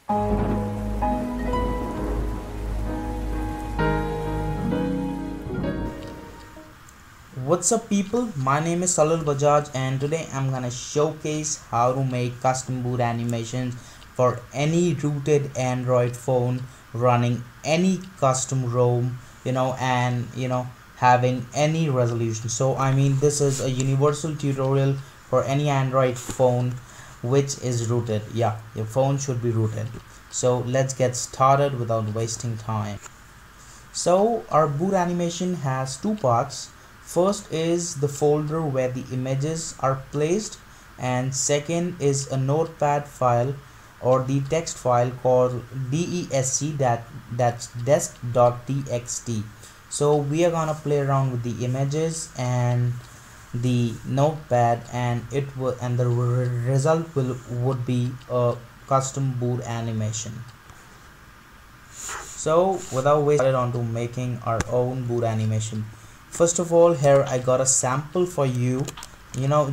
What's up people, my name is Salil Bajaj and today I'm gonna showcase how to make custom boot animations for any rooted Android phone running any custom ROM, and having any resolution. So I mean, this is a universal tutorial for any Android phone which is rooted. Yeah, your phone should be rooted. So let's get started without wasting time. So our boot animation has two parts. First is the folder where the images are placed, and second is a notepad file or the text file called desc, that's desc.txt. So we are gonna play around with the images and the notepad, and the result would be a custom boot animation. So without wasting on to making our own boot animation. First of all, here I got a sample for you,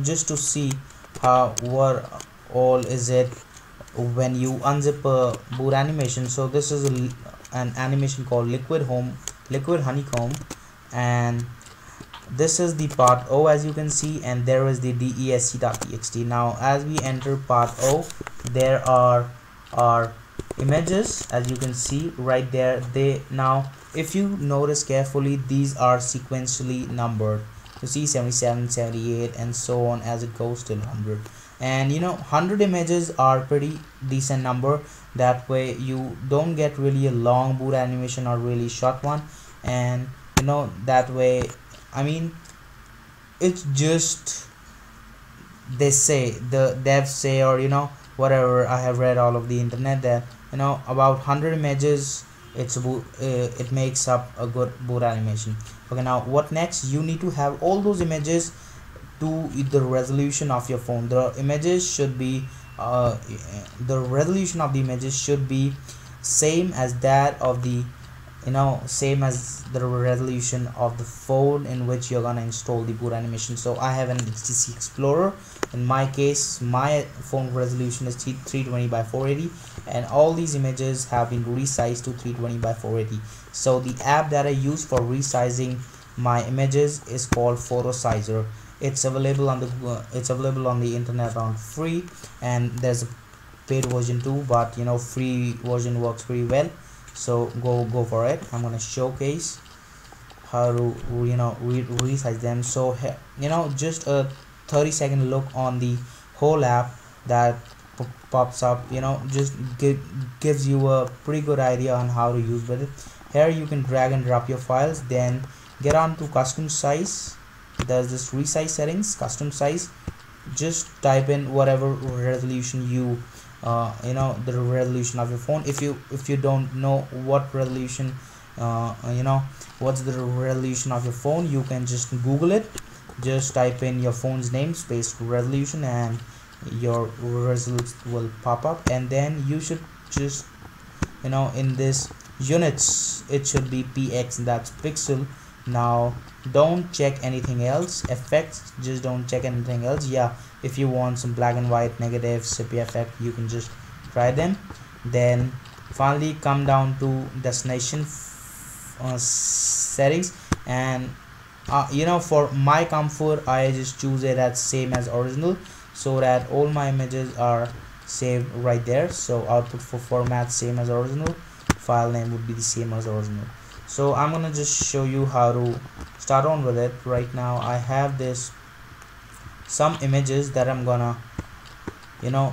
just to see what all is it when you unzip a boot animation. So this is an animation called liquid honeycomb, and this is the part O, as you can see, and there is the desc.txt. Now as we enter part O, there are our images, as you can see right there. Now if you notice carefully, these are sequentially numbered. You see 77, 78 and so on as it goes till 100. And 100 images are pretty decent number. That way you don't get really a long boot animation or really short one. And that way, I mean, it's just, they say, the devs say, or whatever, I have read all of the internet, that about 100 images, it makes up a good boot animation. Okay, now what next? You need to have all those images to the resolution of your phone. The images should be the resolution of the images should be same as that of the same as the resolution of the phone in which you're gonna install the boot animation. So I have an HTC Explorer. In my case, my phone resolution is 320 by 480, and all these images have been resized to 320 by 480. So the app that I use for resizing my images is called Photosizer. It's available on the internet on free, and there's a paid version too, but free version works pretty well. So go for it. I'm gonna showcase how to resize them. So just a 30-second look on the whole app that pops up, just gives you a pretty good idea on how to use with it. Here you can drag and drop your files, then get on to custom size. There's this resize settings, custom size. Just type in whatever resolution you the resolution of your phone. If you don't know what resolution what's the resolution of your phone, you can just Google it. Just type in your phone's name space resolution and your result will pop up, and then you should just in this units, it should be px, that's pixel. Now don't check anything else. Effects, just don't check anything else. Yeah, if you want some black and white, negative, sepia effect, you can just try them. Then finally come down to destination settings, and for my comfort, I just choose it as same as original, so that all my images are saved right there. So output for format same as original, file name would be the same as original. So I'm gonna just show you how to start on with it. Right now I have some images that I'm gonna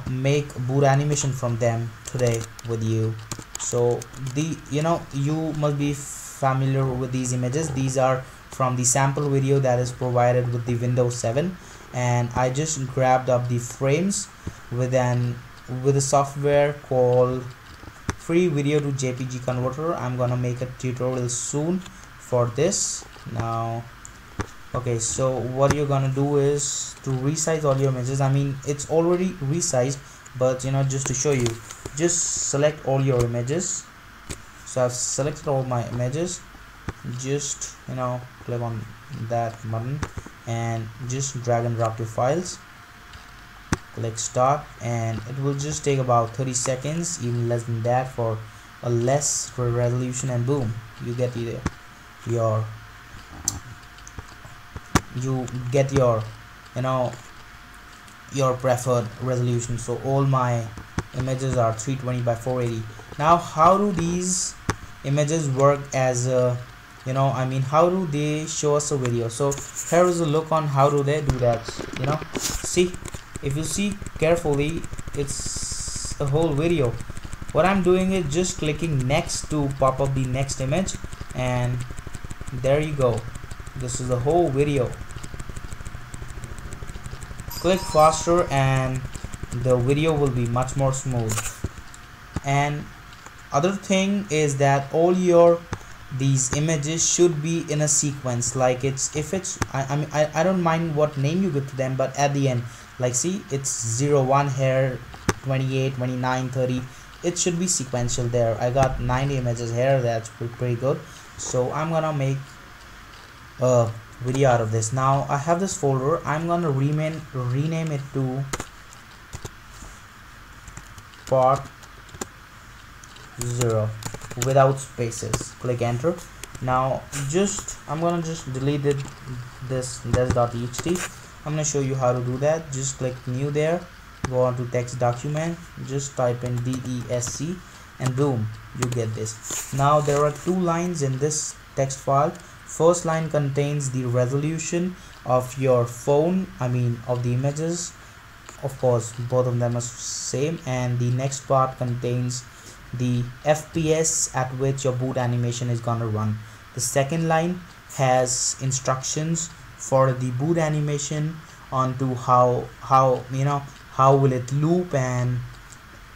make boot animation from them today with you. So you must be familiar with these images. These are from the sample video that is provided with the Windows 7, and I just grabbed up the frames with a software called free video to JPG converter. I'm gonna make a tutorial soon for this. Now okay, so what you're gonna do is to resize all your images. I mean, it's already resized, but just to show you, just select all your images. So I've selected all my images. Just click on that button and just drag and drop your files. click start, and it will just take about 30 seconds, even less than that, for a less resolution, and boom, you get your you know your preferred resolution. So all my images are 320 by 480. Now how do these images work as a how do they show us a video? So here is a look on how do they do that. See, if you see carefully, it's a whole video. What I'm doing is just clicking next to pop up the next image, and there you go. This is the whole video. Click faster and the video will be much more smooth. And other thing is that all these images should be in a sequence. Like I don't mind what name you give to them, but at the end, like see, it's 01 here, 28, 29, 30. It should be sequential there. I got 90 images here. That's pretty good. So I'm gonna make a video out of this. Now I have this folder. I'm gonna rename it to part 0 without spaces. Click enter. Now I'm gonna just delete this desc.txt. I'm gonna show you how to do that. Just click new there, go on to text document, just type in desc, and boom, you get this. Now there are 2 lines in this text file. First line contains the resolution of your phone, of the images. Of course, both of them are same. And the next part contains the FPS at which your boot animation is gonna run. The second line has instructions for the boot animation onto how will it loop and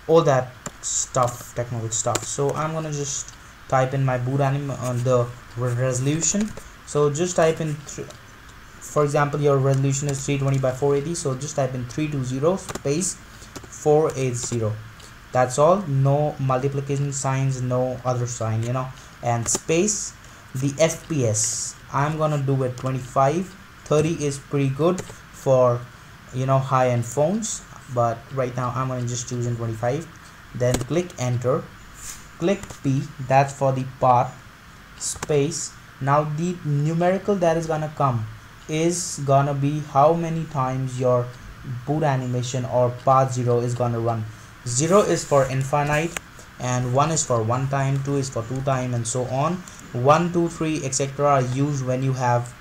all that stuff, technical stuff. So I'm gonna just type in my boot on the resolution. So just type in for example, your resolution is 320 by 480, so just type in 320 space 480. That's all. No multiplication signs, no other sign, and space. The FPS, I'm gonna do it 25. 30 is pretty good for high-end phones, but right now I'm gonna just choose in 25. Then click enter. Click P, that's for the part, space. Now the numerical that is gonna come is gonna be how many times your boot animation or part 0 is gonna run. 0 is for infinite, and 1 is for 1 time, 2 is for 2 time, and so on. 1, 2, 3, etc. are used when you have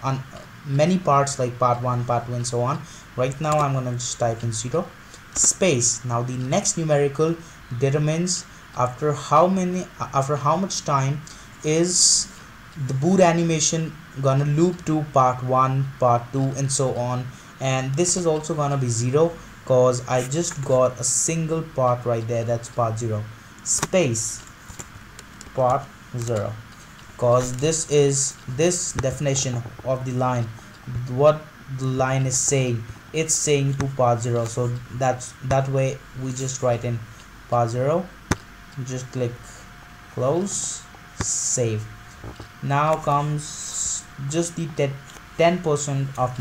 many parts, like part 1, part 2, and so on. Right now I'm gonna just type in 0 space. Now the next numerical determines after how much time is the boot animation gonna loop to part 1, part 2, and so on. And this is also gonna be 0 because I just got a single part right there. That's part 0 space part 0, because this definition of the line, what the line is saying, it's saying to part 0. So that way we just write in part 0. Just click close, save. Now comes just the 10% of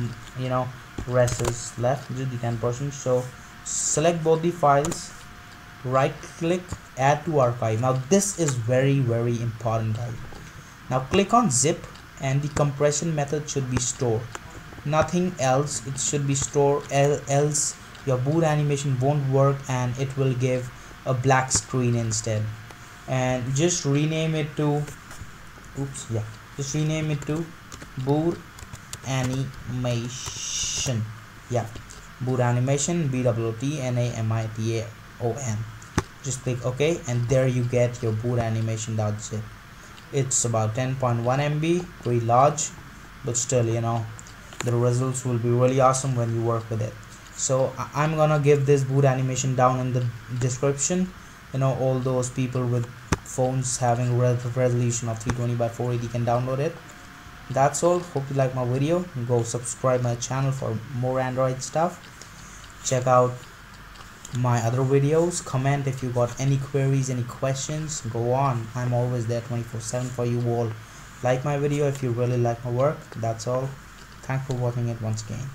rest is left, just the 10%. So select both the files, right click, add to archive. Now this is very important, guys. Now click on zip, and the compression method should be store, nothing else. It should be store, else your boot animation won't work and it will give a black screen instead. And just rename it to boot animation. Boot animation, BOOTANIMATION. Just click OK, and there you get your boot animation. That's it. It's about 10.1 MB, pretty large, but still the results will be really awesome when you work with it. So I'm gonna give this boot animation down in the description. All those people with phones having resolution of 320 by 480 can download it. That's all. Hope you like my video. Go subscribe my channel for more Android stuff. Check out my other videos. Comment if you got any queries, any questions. Go on, I'm always there 24/7 for you all. Like my video if you really like my work. That's all. Thanks for watching it once again.